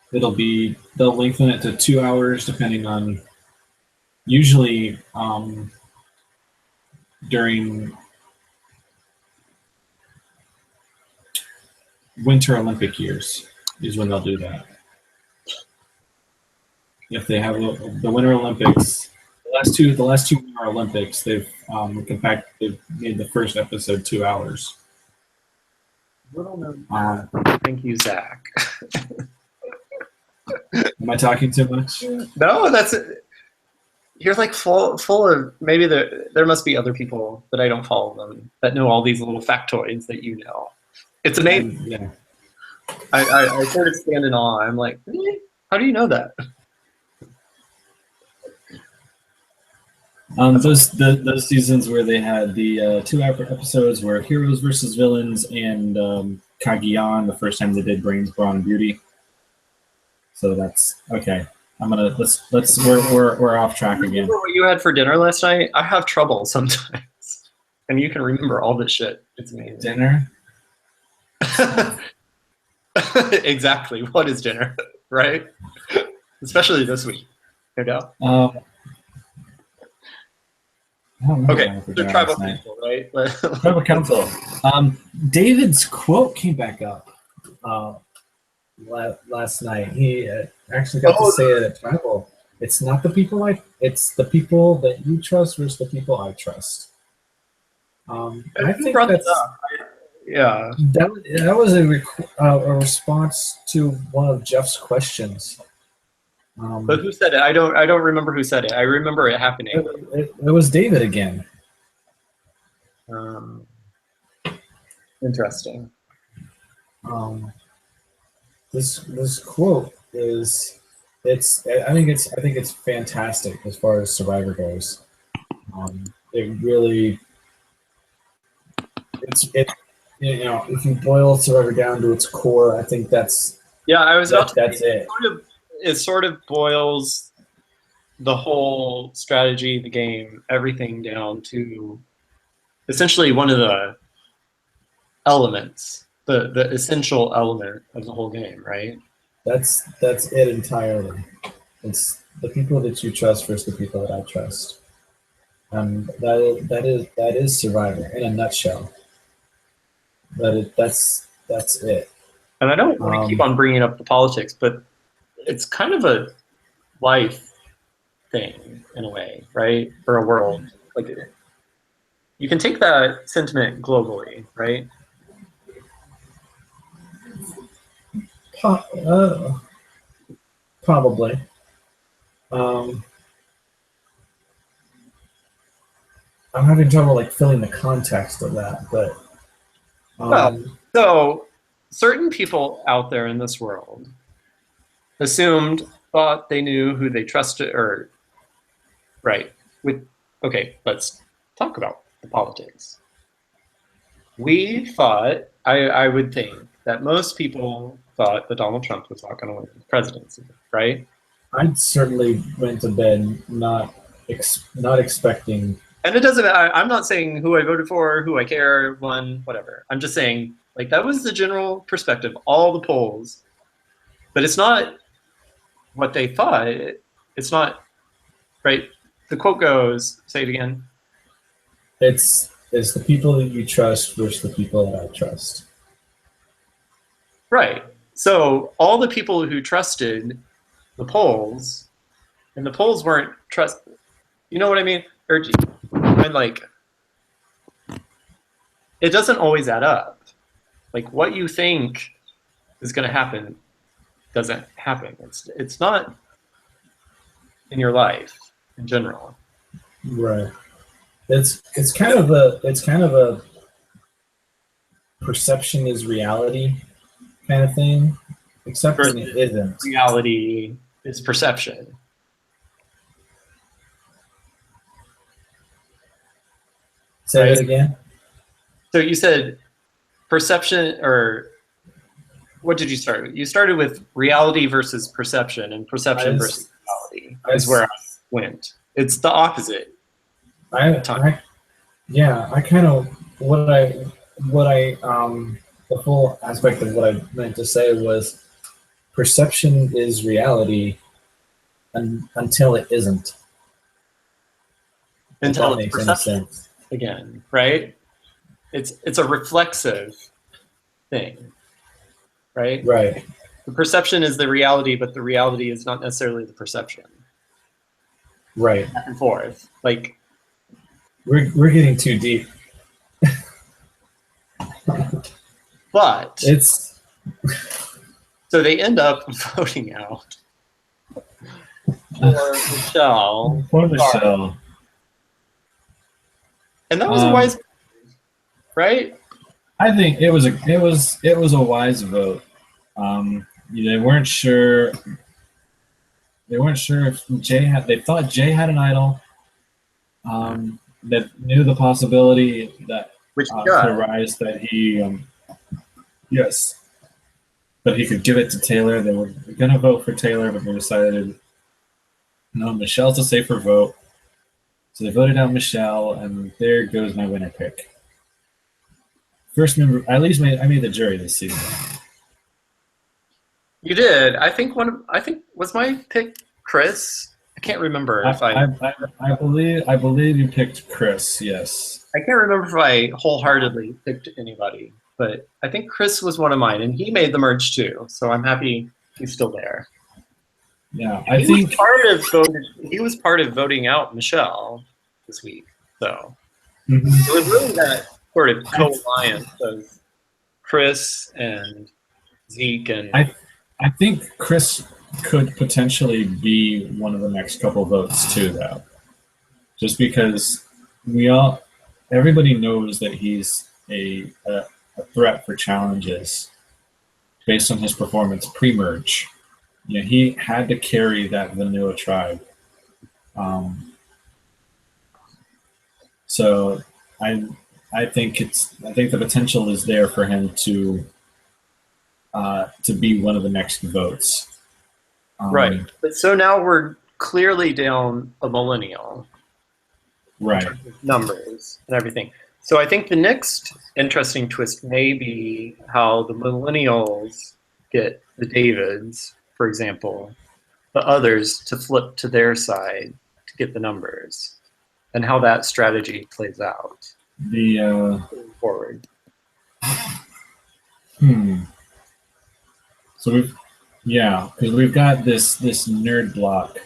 They'll lengthen it to 2 hours depending on, usually during Winter Olympic years is when they'll do that. If they have the Winter Olympics, the last two Winter Olympics, they've made the first episode 2 hours. Thank you, Zach. Am I talking too much? No, you're like full of, maybe there must be other people that I don't follow them that know all these little factoids that you know. It's amazing. Yeah. I sort of stand in awe. I'm like, really? How do you know that? Those seasons where they had the 2 hour episodes were heroes versus villains and Kaguyan, the first time they did Brains, Brawn, and Beauty. So that's okay. We're off track again. Remember what you had for dinner last night? I have trouble sometimes, and you can remember all this shit. It's amazing. Dinner. Exactly. What is dinner, right? Especially this week, no doubt. Okay, so tribal council, right? Tribal council. David's quote came back up last night. He actually got to say it at tribal. It's not the people it's the people that you trust versus the people I trust. I think that's yeah. That was a response to one of Jeff's questions. But who said it? I don't remember who said it. I remember it happening. It was David again. Interesting. This quote is I think it's fantastic as far as Survivor goes. It really if you boil Survivor down to its core, I think that's it. It sort of boils the whole strategy, the game, everything down to essentially one of the elements, the essential element of the whole game, right? That's it entirely. It's the people that you trust versus the people that I trust. That is Survivor in a nutshell. That's it. And I don't want to keep on bringing up the politics, but it's kind of a life thing in a way, right? For a world. Like, you can take that sentiment globally, right? Probably. I'm having trouble filling the context of that, but so certain people out there in this world thought they knew who they trusted, or right. Okay, let's talk about the politics. We thought, I would think that most people thought that Donald Trump was not going to win the presidency, right? I certainly went to bed not expecting. And it doesn't. I'm not saying who I voted for, who I care, won, whatever. I'm just saying like that was the general perspective, all the polls, but it's not what they thought. It's not right. The quote goes, say it again. It's the people that you trust versus the people that I trust. Right. So all the people who trusted the polls, and the polls weren't trust. You know what I mean? Or like, it doesn't always add up. Like what you think is going to happen doesn't happen. It's not in your life in general. Right. It's kind of a perception is reality kind of thing, except when it isn't. Reality is perception. Say it again. So you said perception, or what did you start with? You started with reality versus perception, and perception versus reality is where I went. It's the opposite. I kind of the full aspect of what I meant to say was perception is reality until it isn't. Until it's perception again, right? It's a reflexive thing, right? Right. The perception is the reality, but the reality is not necessarily the perception. Right. Back and forth. Like we're getting too deep. But it's so they end up voting out for Michelle. For Michelle. And that was a wise, right? I think it was a wise vote. They weren't sure. They weren't sure if Jay had. They thought Jay had an idol. That knew the possibility that could arise that he. Yes, but he could give it to Taylor. They were going to vote for Taylor, but they decided, no, Michelle's a safer vote. So they voted out Michelle, and there goes my winner pick. First member, I made the jury this season. You did. I think was my pick Chris. I can't remember if I believe you picked Chris. Yes. I can't remember if I wholeheartedly picked anybody, but I think Chris was one of mine, and he made the merge too. So I'm happy he's still there. Yeah, he was part of voting out Michelle this week. So it was really that sort of co-alliance of Chris and Zeke, and I think Chris could potentially be one of the next couple votes too, though, just because everybody knows that he's a threat for challenges based on his performance pre-merge. He had to carry that vanilla tribe. So I think the potential is there for him to be one of the next votes. Right. So now we're clearly down a millennial. Right. Numbers and everything. So I think the next interesting twist may be how the millennials get the Davids, for example, the others to flip to their side to get the numbers, and how that strategy plays out. Moving forward. So because we've got this nerd block.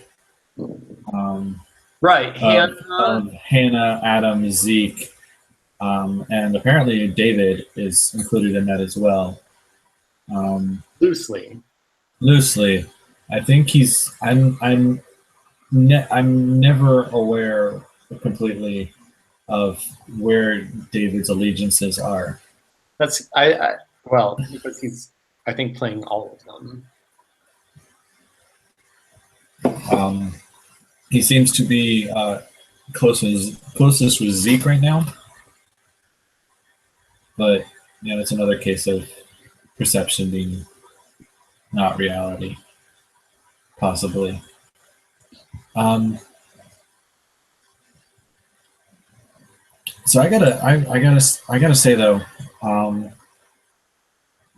Right. Hannah, Adam, Zeke, and apparently David is included in that as well. Loosely. I think I'm never aware completely of where David's allegiances are. Well, because he's, I think, playing all of them. He seems to be closest with Zeke right now, but it's another case of perception being not reality, possibly. So I gotta say though,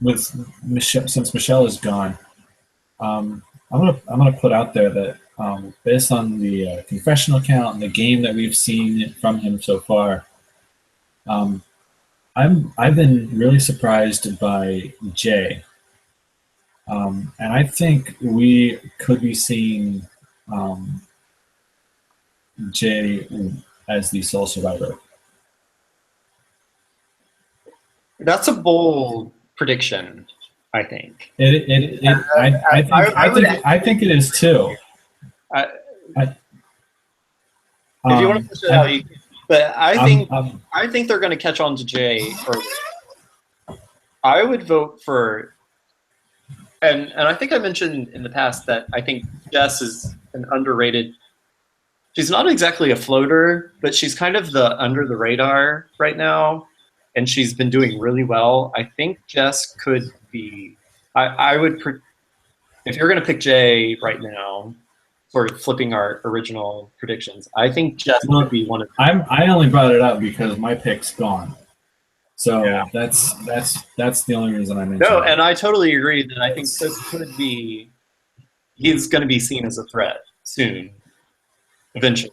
with Michelle, since Michelle is gone, I'm gonna put out there that based on the confessional count and the game that we've seen from him so far, um, I've been really surprised by Jay, and I think we could be seeing um, Jay as the sole survivor. That's a bold prediction, I think. I think it is too. I, I, if you want to push it out, you can. But I think they're going to catch on to Jay early. I would vote for, and I think I mentioned in the past that I think Jess is an underrated. She's not exactly a floater, but she's kind of the under the radar right now, and she's been doing really well. I think Jess could be. I would, if you're going to pick Jay right now, sort of flipping our original predictions, I think Jess would be one of them. I only brought it up because my pick's gone. So yeah. that's the only reason I mentioned No, it. and I totally agree that I think this could be, he's going to be seen as a threat soon, eventually.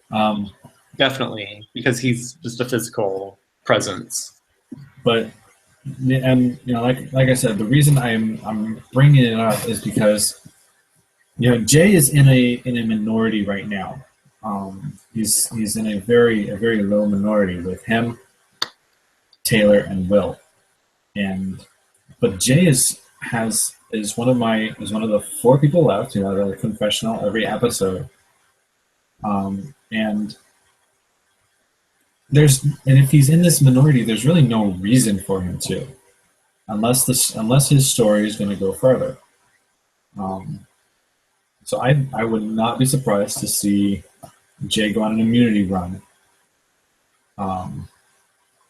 Definitely, because he's just a physical presence. But, and like I said, the reason I'm bringing it up is because Jay is in a minority right now. He's in a very low minority with him, Taylor, and Will, but Jay is one of the 4 people left. The confessional every episode, and if he's in this minority, there's really no reason for him to, unless his story is going to go further. So I would not be surprised to see Jay go on an immunity run.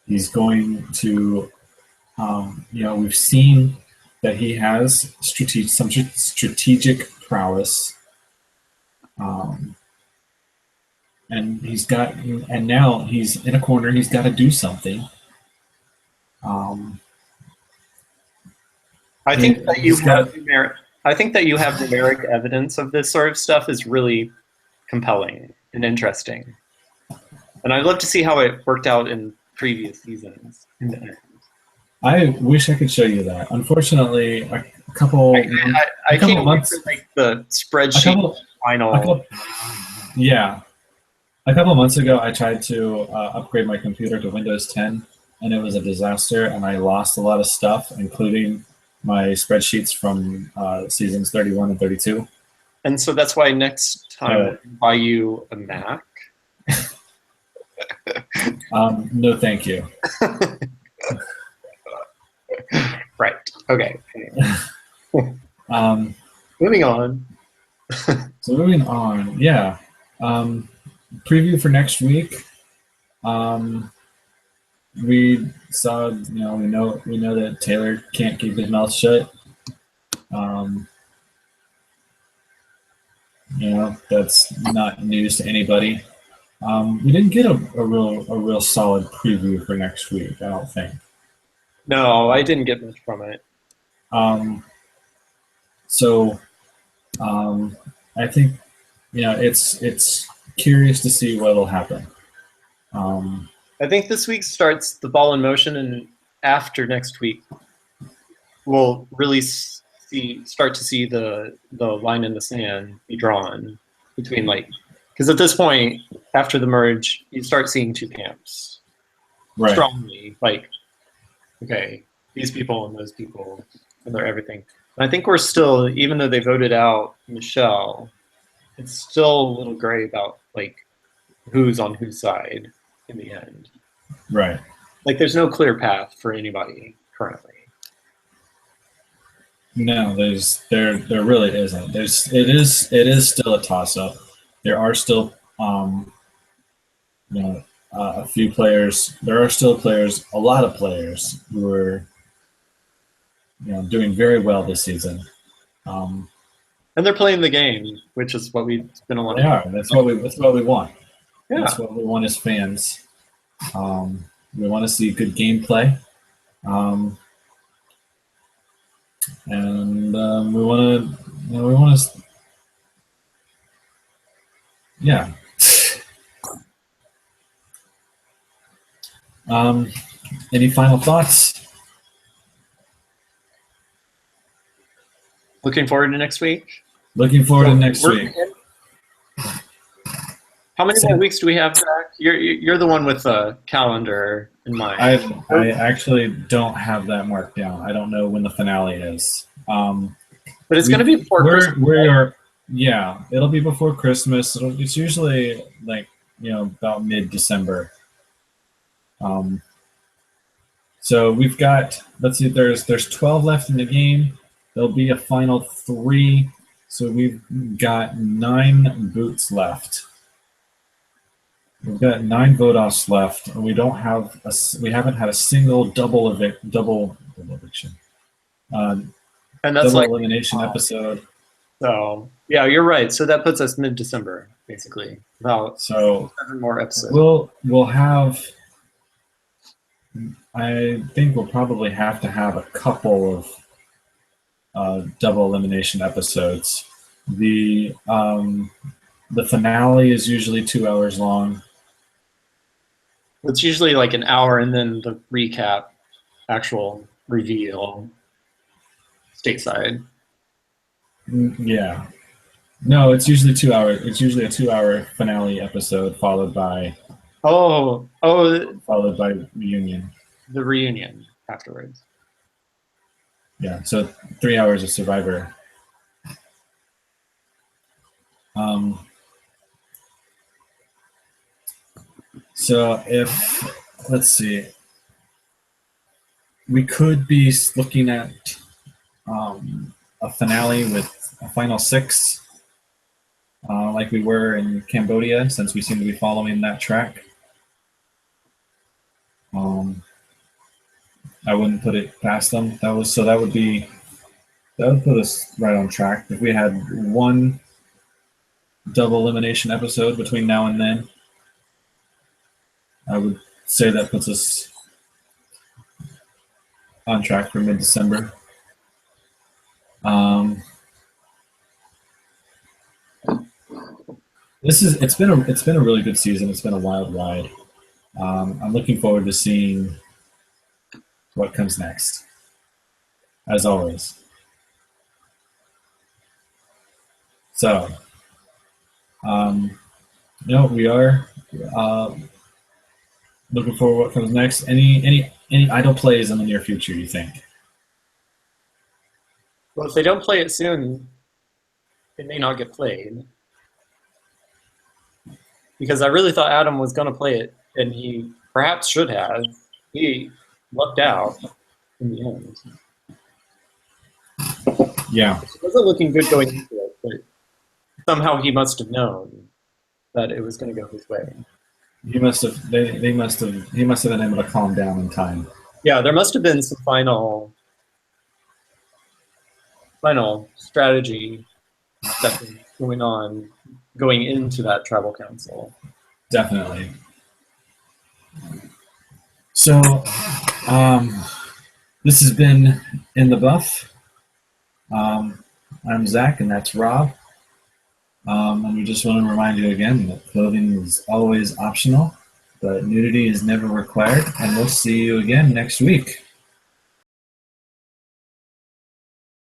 He's going to, we've seen that he has some strategic prowess, and now he's in a corner. He's got to do something. I think that you have I think that you have numeric evidence of this sort of stuff is really compelling and interesting. And I'd love to see how it worked out in previous seasons. I wish I could show you that. Unfortunately, a couple months, like the spreadsheet final. A couple months ago, I tried to upgrade my computer to Windows 10, and it was a disaster, and I lost a lot of stuff, including my spreadsheets from seasons 31 and 32. And so that's why next time I'll buy you a Mac. No, thank you. Right. Okay. Moving on. So moving on, yeah. Preview for next week. We saw, we know that Taylor can't keep his mouth shut. That's not news to anybody. We didn't get a real solid preview for next week, I don't think. No, I didn't get much from it. I think, it's curious to see what'll happen. I think this week starts the ball in motion, and after next week, we'll really start to see the line in the sand be drawn between, because at this point, after the merge, you start seeing 2 camps strongly, okay, these people and those people, and they're everything. And I think we're still, even though they voted out Michelle, it's still a little gray about who's on whose side in the end. Right. There's no clear path for anybody currently. No, there really isn't. It is still a toss up. There are still you know a few players. There are still players, a lot of players who are doing very well this season. Um, And they're playing the game, which is what we've been they wanting. are. That's what we want. Yeah. That's what we want as fans. We want to see good gameplay, um, and we want to. We want to. Yeah. Um, any final thoughts? Looking forward to next week. Looking forward to next week. How many more weeks do we have, Zach? You're the one with the calendar in mind. I actually don't have that marked down. I don't know when the finale is. But it's going to be before Christmas. We are. Yeah, it'll be before Christmas. It's usually like about mid-December. So we've got. Let's see. There's 12 left in the game. There'll be a final 3. So we've got 9 boots left. We've got 9 vote-offs left, and we haven't had a single double eviction, And that's double like elimination episode. So yeah, you're right. So that puts us mid-December, basically. About So 7 more episodes. we'll have. I think we'll probably have to have a couple of double elimination episodes. The finale is usually 2 hours long. It's usually like an hour, and then the recap, actual reveal, stateside. Yeah. No, it's usually 2 hours. It's usually a 2-hour finale episode followed by reunion. The reunion afterwards. Yeah, so 3 hours of Survivor. So let's see, we could be looking at a finale with a final 6, like we were in Cambodia, since we seem to be following that track. I wouldn't put it past them. That would put us right on track if we had one double elimination episode between now and then. I would say that puts us on track for mid-December. It's been a really good season. It's been a wild ride. I'm looking forward to seeing what comes next, as always. So, we are looking forward to what comes next. Any idle plays in the near future, you think? Well, if they don't play it soon, it may not get played. Because I really thought Adam was going to play it, and he perhaps should have. He lucked out in the end. Yeah. It wasn't looking good going into it, but somehow he must have known that it was going to go his way. He must have. He must have been able to calm down in time. Yeah, there must have been some final strategy stuff going on going into that tribal council. Definitely. So, this has been In the Buff. I'm Zach, and that's Rob. And we just want to remind you again that clothing is always optional, but nudity is never required. And we'll see you again next week.